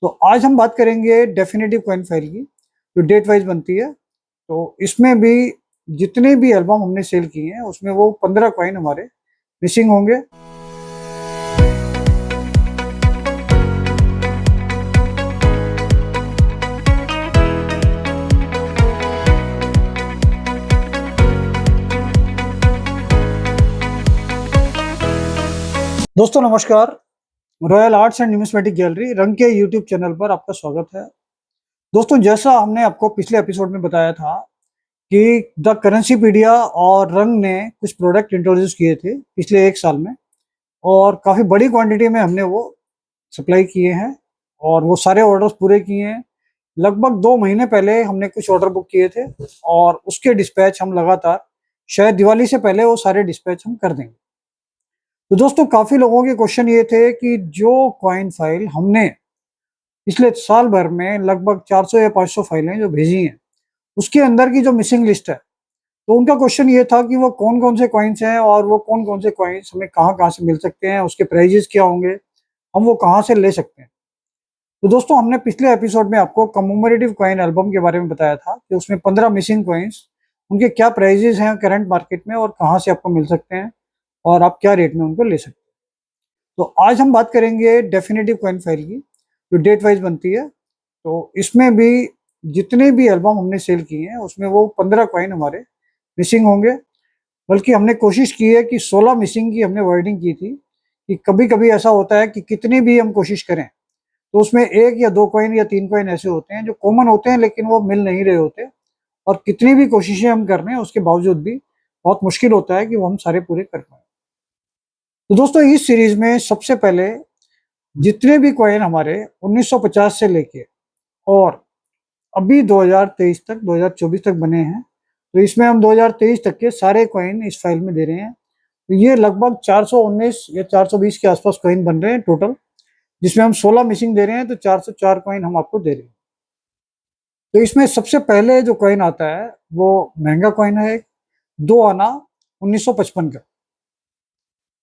तो आज हम बात करेंगे डेफिनेटिव कॉइन फाइल की, जो डेट वाइज बनती है। तो इसमें भी जितने भी एल्बम हमने सेल किए हैं उसमें वो 15 कॉइन हमारे मिसिंग होंगे। दोस्तों नमस्कार, royal arts and numismatic gallery रंग के यूट्यूब चैनल पर आपका स्वागत है। दोस्तों जैसा हमने आपको पिछले एपिसोड में बताया था कि द करेंसीपीडिया और रंग ने कुछ प्रोडक्ट इंट्रोड्यूस किए थे पिछले 1 साल में, और काफ़ी बड़ी क्वांटिटी में हमने वो सप्लाई किए हैं और वो सारे ऑर्डर्स पूरे किए हैं। लगभग 2 महीने पहले हमने कुछ ऑर्डर बुक किए थे और उसके डिस्पैच हम लगातार शायद दिवाली से पहले वो सारे डिस्पैच हम कर देंगे। तो दोस्तों काफ़ी लोगों के क्वेश्चन ये थे कि जो कॉइन फाइल हमने पिछले साल भर में लगभग 400 या 500 फाइलें जो भेजी हैं, उसके अंदर की जो मिसिंग लिस्ट है, तो उनका क्वेश्चन ये था कि वो कौन कौन से कॉइन्स हैं और वो कौन कौन से कॉइन्स हमें कहाँ कहाँ से मिल सकते हैं, उसके प्राइजेस क्या होंगे, हम वो कहाँ से ले सकते हैं। तो दोस्तों हमने पिछले एपिसोड में आपको कमोमरेटिव कॉइन एल्बम के बारे में बताया था कि उसमें 15 मिसिंग कॉइन्स, उनके क्या प्राइजेस हैं करंट मार्केट में और कहाँ से आपको मिल सकते हैं और आप क्या रेट में उनको ले सकते हैं। तो आज हम बात करेंगे डेफिनेटिव कॉइन फाइल की, जो डेट वाइज बनती है। तो इसमें भी जितने भी एल्बम हमने सेल किए हैं उसमें वो 15 कॉइन हमारे मिसिंग होंगे। बल्कि हमने कोशिश की है कि 16 मिसिंग की हमने वर्डिंग की थी कि कभी कभी ऐसा होता है कि कितनी भी हम कोशिश करें तो उसमें 1 या 2 कॉइन या 3 कॉइन ऐसे होते हैं जो कॉमन होते हैं लेकिन वो मिल नहीं रहे होते, और कितनी भी कोशिशें हम कर रहे हैं उसके बावजूद भी बहुत मुश्किल होता है कि वो हम सारे पूरे कर पाए। तो दोस्तों इस सीरीज में सबसे पहले जितने भी कॉइन हमारे 1950 से लेके और अभी 2023 तक 2024 तक बने हैं, तो इसमें हम 2023 तक के सारे कॉइन इस फाइल में दे रहे हैं। तो ये लगभग 419 या 420 के आसपास कॉइन बन रहे हैं टोटल, जिसमें हम 16 मिसिंग दे रहे हैं, तो 404 कॉइन हम आपको दे रहे हैं। तो इसमें सबसे पहले जो कॉइन आता है वो महंगा कॉइन है, 2 आना 1955 का।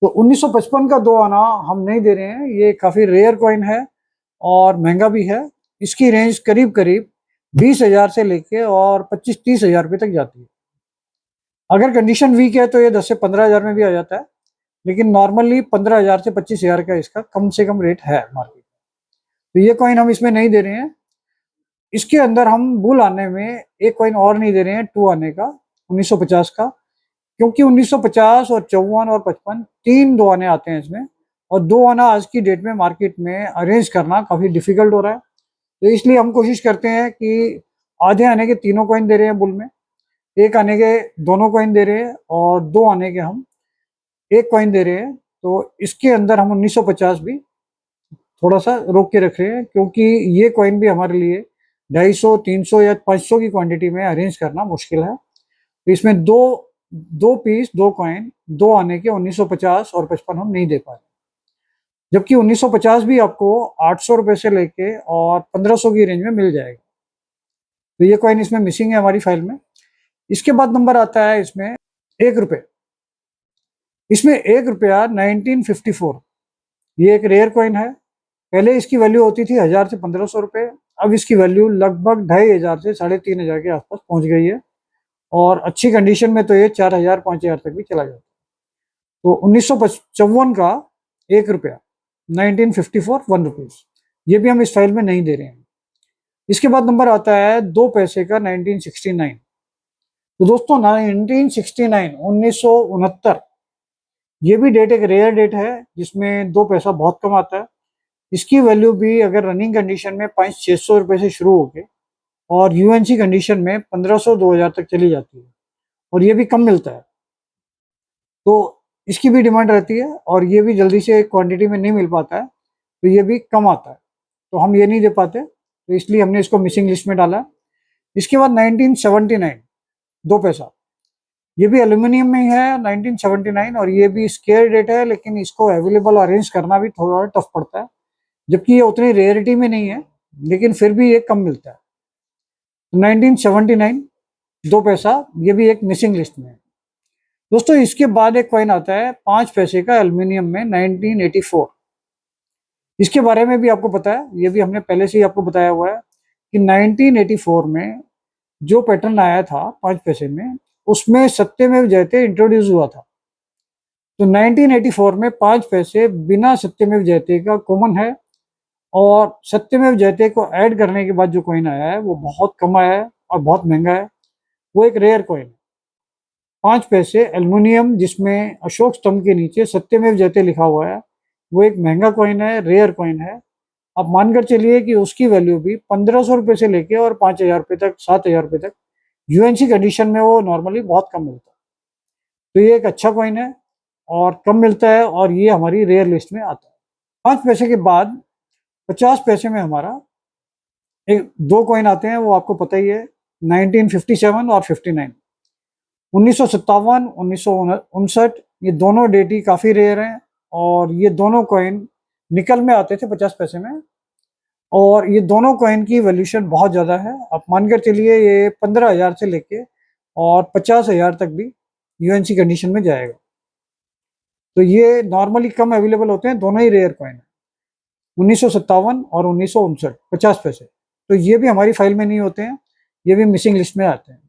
तो 1955 का 2 आना हम नहीं दे रहे हैं, ये काफ़ी रेयर कॉइन है और महंगा भी है। इसकी रेंज करीब करीब 20,000 से लेके और 25-30,000 रुपये तक जाती है। अगर कंडीशन वीक है तो ये 10 से 15,000 में भी आ जाता है, लेकिन नॉर्मली 15,000 से 25,000 का इसका कम से कम रेट है मार्केट में। तो ये कॉइन हम इसमें नहीं दे रहे हैं। इसके अंदर हम बुल आने में एक कॉइन और नहीं दे रहे हैं, 2 आने का 1950 का, क्योंकि 1950 और 54 और 55 3 2 आने आते हैं इसमें, और 2 आना आज की डेट में मार्केट में अरेंज करना काफ़ी डिफिकल्ट हो रहा है। तो इसलिए हम कोशिश करते हैं कि आधे आने के तीनों कॉइन दे रहे हैं बुल में, 1 आने के दोनों कॉइन दे रहे हैं और 2 आने के हम एक कॉइन दे रहे हैं। तो इसके अंदर हम 1950 भी थोड़ा सा रोक के रख रहे हैं, क्योंकि ये कॉइन भी हमारे लिए 250, 300 या 500 की क्वांटिटी में अरेंज करना मुश्किल है। तो इसमें दो दो पीस 2 कॉइन 2 आने के 1950 और 55 हम नहीं दे पा रहे, जबकि 1950 भी आपको 800 रुपये से लेके और 1500 की रेंज में मिल जाएगा। तो ये कॉइन इसमें मिसिंग है हमारी फाइल में। इसके बाद नंबर आता है इसमें 1 रुपये। इसमें 1 रुपया 1954, ये एक रेयर कॉइन है। पहले इसकी वैल्यू होती थी 1000 से 1500 रुपये, अब इसकी वैल्यू लगभग 2500 से 3500 के आसपास पहुंच गई है, और अच्छी कंडीशन में तो ये 4000 5000 तक भी चला जाता है। तो 1955 का 1 रुपया 1954 1 रुपीज, ये भी हम इस फाइल में नहीं दे रहे हैं। इसके बाद नंबर आता है 2 पैसे का 1969। तो दोस्तों 1969 1969, ये भी डेट एक रेयर डेट है जिसमें 2 पैसा बहुत कम आता है। इसकी वैल्यू भी अगर रनिंग कंडीशन में 500-600 रुपये से शुरू होके और यूएनसी कंडीशन में 1500-2000 तक चली जाती है, और ये भी कम मिलता है। तो इसकी भी डिमांड रहती है और ये भी जल्दी से क्वांटिटी में नहीं मिल पाता है, तो ये भी कम आता है, तो हम ये नहीं दे पाते, तो इसलिए हमने इसको मिसिंग लिस्ट में डाला। इसके बाद 1979 2 पैसा, ये भी एल्यूमिनियम में ही है 1979, और ये भी स्केयर डेट है, लेकिन इसको अवेलेबल अरेंज करना भी थोड़ा टफ पड़ता है, जबकि ये उतनी रेयरिटी में नहीं है लेकिन फिर भी ये कम मिलता है। 1979 2 पैसा, ये भी एक मिसिंग लिस्ट में है। दोस्तों इसके बाद एक कॉइन आता है 5 पैसे का एल्यूमिनियम में 1984। इसके बारे में भी आपको पता है, ये भी हमने पहले से ही आपको बताया हुआ है कि 1984 में जो पैटर्न आया था 5 पैसे में, उसमें सत्यमेव जयते इंट्रोड्यूस हुआ था। तो 1984 में 5 पैसे बिना सत्यमेव जयते का कॉमन है, और सत्यमेव जयते को ऐड करने के बाद जो कॉइन आया है वो बहुत कम आया है और बहुत महंगा है। वो एक रेयर कॉइन है। 5 पैसे एल्युमिनियम जिसमें अशोक स्तंभ के नीचे सत्यमेव जयते लिखा हुआ है, वो एक महंगा कॉइन है, रेयर कॉइन है। आप मानकर चलिए कि उसकी वैल्यू भी 1500 रुपये से लेके और 5000 रुपये तक, 7000 रुपये तक यूएनसी कंडीशन में वो नॉर्मली बहुत कम मिलता है। तो ये एक अच्छा कॉइन है और कम मिलता है, और ये हमारी रेयर लिस्ट में आता है। 5 पैसे के बाद 50 पैसे में हमारा एक दो कॉइन आते हैं, वो आपको पता ही है, 1957 और 59। 1957, 1959, ये दोनों डेट ही काफ़ी रेयर हैं, और ये दोनों कॉइन निकल में आते थे 50 पैसे में, और ये दोनों कॉइन की वैल्यूशन बहुत ज़्यादा है। आप मानकर चलिए ये 15,000 से लेके और 50,000 तक भी यूएनसी कंडीशन में जाएगा। तो ये नॉर्मली कम अवेलेबल होते हैं, दोनों ही रेयर कॉइन है, 1957 और 1959, 50 पैसे। तो ये भी हमारी फाइल में नहीं होते हैं, ये भी मिसिंग लिस्ट में आते हैं।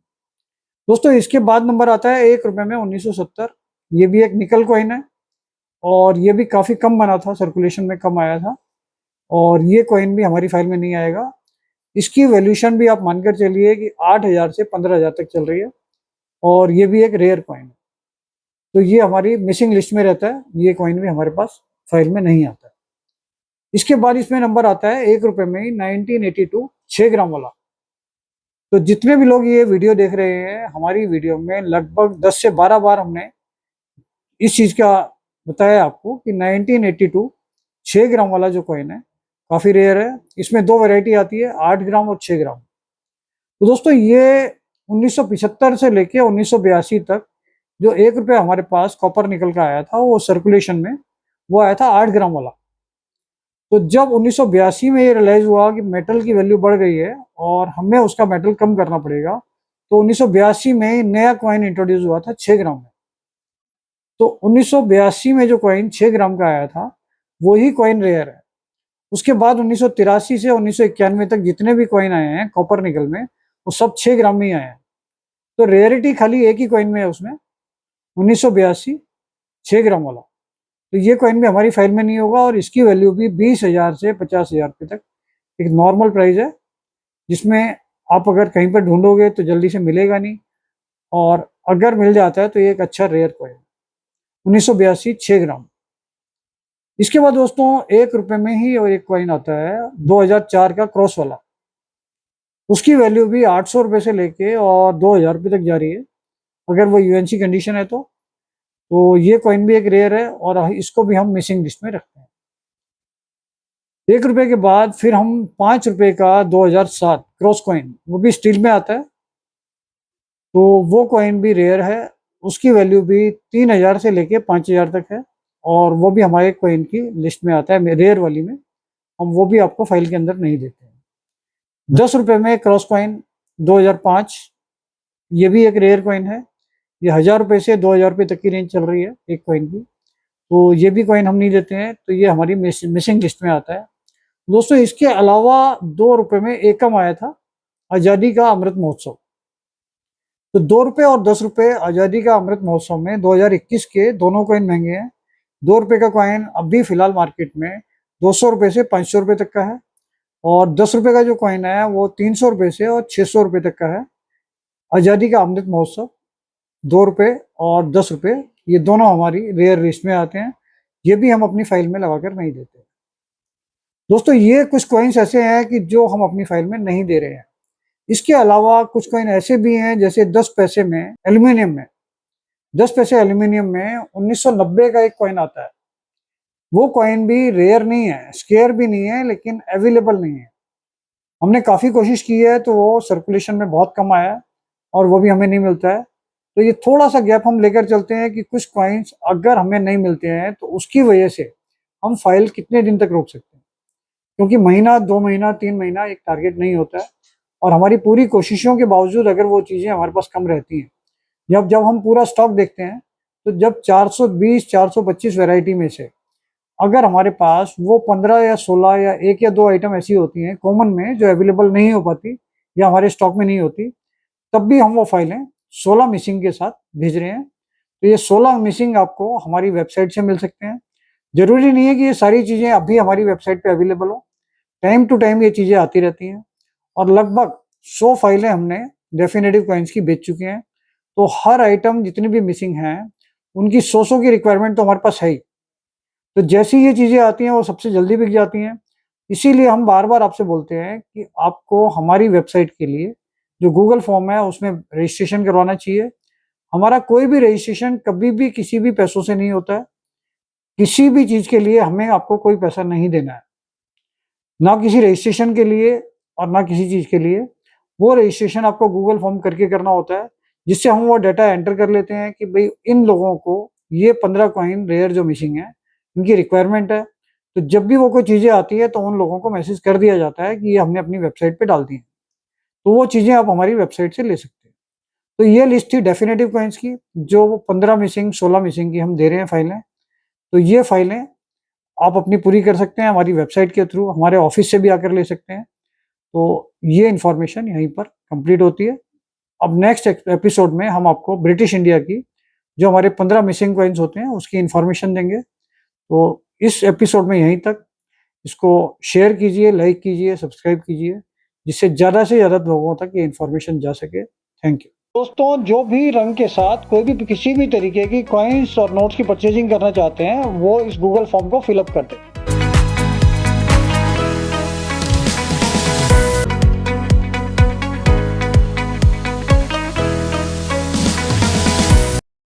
दोस्तों इसके बाद नंबर आता है 1 रुपये में 1970। ये भी एक निकल कॉइन है, और ये भी काफ़ी कम बना था, सर्कुलेशन में कम आया था, और ये कॉइन भी हमारी फाइल में नहीं आएगा। इसकी वैल्यूशन भी आप मानकर चलिए कि 8,000 से 15,000 तक चल रही है, और ये भी एक रेयर कॉइन है। तो ये हमारी मिसिंग लिस्ट में रहता है, ये कॉइन भी हमारे पास फाइल में नहीं आता है। इसके बाद इसमें नंबर आता है 1 रुपये में ही 1982, 6 ग्राम वाला। तो जितने भी लोग ये वीडियो देख रहे हैं, हमारी वीडियो में लगभग 10 से 12 बार हमने इस चीज़ का बताया आपको कि 1982 6 ग्राम वाला जो कॉइन है काफ़ी रेयर है। इसमें दो वैरायटी आती है, 8 ग्राम और 6 ग्राम। तो दोस्तों ये 1975 से लेके 1982 तक जो 1 रुपये हमारे पास कॉपर निकल का आया था, वो सर्कुलेशन में वो आया था 8 ग्राम वाला। तो जब 1982 में ये रियलाइज हुआ कि मेटल की वैल्यू बढ़ गई है और हमें उसका मेटल कम करना पड़ेगा, तो 1982 में नया कॉइन इंट्रोड्यूस हुआ था 6 ग्राम में। तो 1982 में जो कॉइन 6 ग्राम का आया था, वही कॉइन रेयर है। उसके बाद 1983 से 1991 तक जितने भी कॉइन आए हैं कॉपर निकल में, वो सब 6 ग्राम में ही आए हैं। तो रेयरिटी खाली एक ही कॉइन में है, उसमें 1982 6 ग्राम वाला। तो ये कॉइन भी हमारी फाइल में नहीं होगा, और इसकी वैल्यू भी 20,000 से 50,000 रुपये तक एक नॉर्मल प्राइस है, जिसमें आप अगर कहीं पर ढूंढोगे तो जल्दी से मिलेगा नहीं, और अगर मिल जाता है तो ये एक अच्छा रेयर कॉइन, 1982 6 ग्राम। इसके बाद दोस्तों 1 रुपये में ही और एक कॉइन आता है 2004 का क्रॉस वाला। उसकी वैल्यू भी 800 रुपये से लेके और 2,000 रुपये तक जा रही है, अगर वो यूएनसी कंडीशन है तो ये कॉइन भी एक रेयर है, और इसको भी हम मिसिंग लिस्ट में रखते हैं। 1 रुपये के बाद फिर हम 5 रुपये का 2007 क्रॉस कॉइन, वो भी स्टील में आता है, तो वो कॉइन भी रेयर है। उसकी वैल्यू भी 3,000 से लेके 5,000 तक है, और वो भी हमारे कॉइन की लिस्ट में आता है, रेयर वाली में। हम वो भी आपको फाइल के अंदर नहीं देते हैं। 10 रुपये में क्रॉस कॉइन 2005, ये भी एक रेयर कॉइन है। ये 1,000 रुपये से 2,000 रुपये तक की रेंज चल रही है एक कॉइन की, तो ये भी कॉइन हम नहीं देते हैं, तो ये हमारी मिसिंग लिस्ट में आता है। दोस्तों इसके अलावा 2 रुपये में एकम आया था, आज़ादी का अमृत महोत्सव। तो 2 रुपये और 10 रुपये आज़ादी का अमृत महोत्सव में 2021 के दोनों कॉइन महंगे हैं। 2 रुपये का कॉइन अभी फिलहाल मार्केट में 200 रुपये से 500 रुपये तक का है, और 10 रुपये का जो कॉइन है वो 300 रुपये से और 600 रुपये तक का है। आज़ादी का अमृत महोत्सव 2 रुपये और 10 रुपये, ये दोनों हमारी रेयर लिस्ट में आते हैं, ये भी हम अपनी फाइल में लगाकर नहीं देते। दोस्तों ये कुछ कॉइन्स ऐसे हैं कि जो हम अपनी फाइल में नहीं दे रहे हैं। इसके अलावा कुछ कॉइन ऐसे भी हैं, जैसे 10 पैसे में एल्यूमिनियम में, 10 पैसे एल्यूमिनियम में 1990 का एक कॉइन आता है। वो कॉइन भी रेयर नहीं है, स्केयर भी नहीं है, लेकिन अवेलेबल नहीं है। हमने काफ़ी कोशिश की है, तो वो सर्कुलेशन में बहुत कम आया है, और वो भी हमें नहीं मिलता है। तो ये थोड़ा सा गैप हम लेकर चलते हैं कि कुछ कॉइन्स अगर हमें नहीं मिलते हैं तो उसकी वजह से हम फाइल कितने दिन तक रोक सकते हैं, क्योंकि महीना, 2 महीना, 3 महीना एक टारगेट नहीं होता है, और हमारी पूरी कोशिशों के बावजूद अगर वो चीज़ें हमारे पास कम रहती हैं, जब हम पूरा स्टॉक देखते हैं, तो जब 420, 425 वैरायटी में से अगर हमारे पास वो 15 या 16 या 1 या 2 आइटम ऐसी होती हैं कॉमन में जो अवेलेबल नहीं हो पाती या हमारे स्टॉक में नहीं होती, तब भी हम वो फाइलें 16 मिसिंग के साथ भेज रहे हैं। तो ये 16 मिसिंग आपको हमारी वेबसाइट से मिल सकते हैं। ज़रूरी नहीं है कि ये सारी चीज़ें अभी हमारी वेबसाइट पे अवेलेबल हो, टाइम टू टाइम ये चीज़ें आती रहती हैं और लगभग 100 फाइलें हमने डेफिनेटिव कॉइन्स की बेच चुके हैं। तो हर आइटम जितनी भी मिसिंग हैं, उनकी 100 की रिक्वायरमेंट तो हमारे पास है ही। तो जैसी ये चीज़ें आती हैं वो सबसे जल्दी बिक जाती हैं। इसीलिए हम बार-बार आपसे बोलते हैं कि आपको हमारी वेबसाइट के लिए जो गूगल फॉर्म है उसमें रजिस्ट्रेशन करवाना चाहिए। हमारा कोई भी रजिस्ट्रेशन कभी भी किसी भी पैसों से नहीं होता है। किसी भी चीज़ के लिए हमें आपको कोई पैसा नहीं देना है। ना किसी रजिस्ट्रेशन के लिए और ना किसी चीज़ के लिए। वो रजिस्ट्रेशन आपको गूगल फॉर्म करके करना होता है, जिससे हम वो डाटा एंटर कर लेते हैं कि भई इन लोगों को ये 15 कॉइन रेयर जो मिसिंग है, इनकी रिक्वायरमेंट है। तो जब भी वो कोई चीज़ें आती है तो उन लोगों को मैसेज कर दिया जाता है कि ये हमने अपनी वेबसाइट पे डाल दी है। तो वो चीज़ें आप हमारी वेबसाइट से ले सकते हैं। तो ये लिस्ट थी डेफिनेटिव कॉइन्स की, जो वो 15 मिसिंग, 16 मिसिंग की हम दे रहे हैं फाइलें। तो ये फाइलें आप अपनी पूरी कर सकते हैं हमारी वेबसाइट के थ्रू, हमारे ऑफिस से भी आकर ले सकते हैं। तो ये इन्फॉर्मेशन यहीं पर कंप्लीट होती है। अब नेक्स्ट एपिसोड में हम आपको ब्रिटिश इंडिया की जो हमारे 15 मिसिंग कॉइन्स होते हैं उसकी इन्फॉर्मेशन देंगे। तो इस एपिसोड में यहीं तक। इसको शेयर कीजिए, लाइक कीजिए, सब्सक्राइब कीजिए, जिससे ज़्यादा से ज़्यादा लोगों तक ये इन्फॉर्मेशन जा सके। Thank you. दोस्तों, जो भी रंग के साथ कोई भी किसी भी तरीके की कॉइन्स और नोट्स की परचेजिंग करना चाहते हैं, वो इस गूगल फॉर्म को फिलअप कर दें।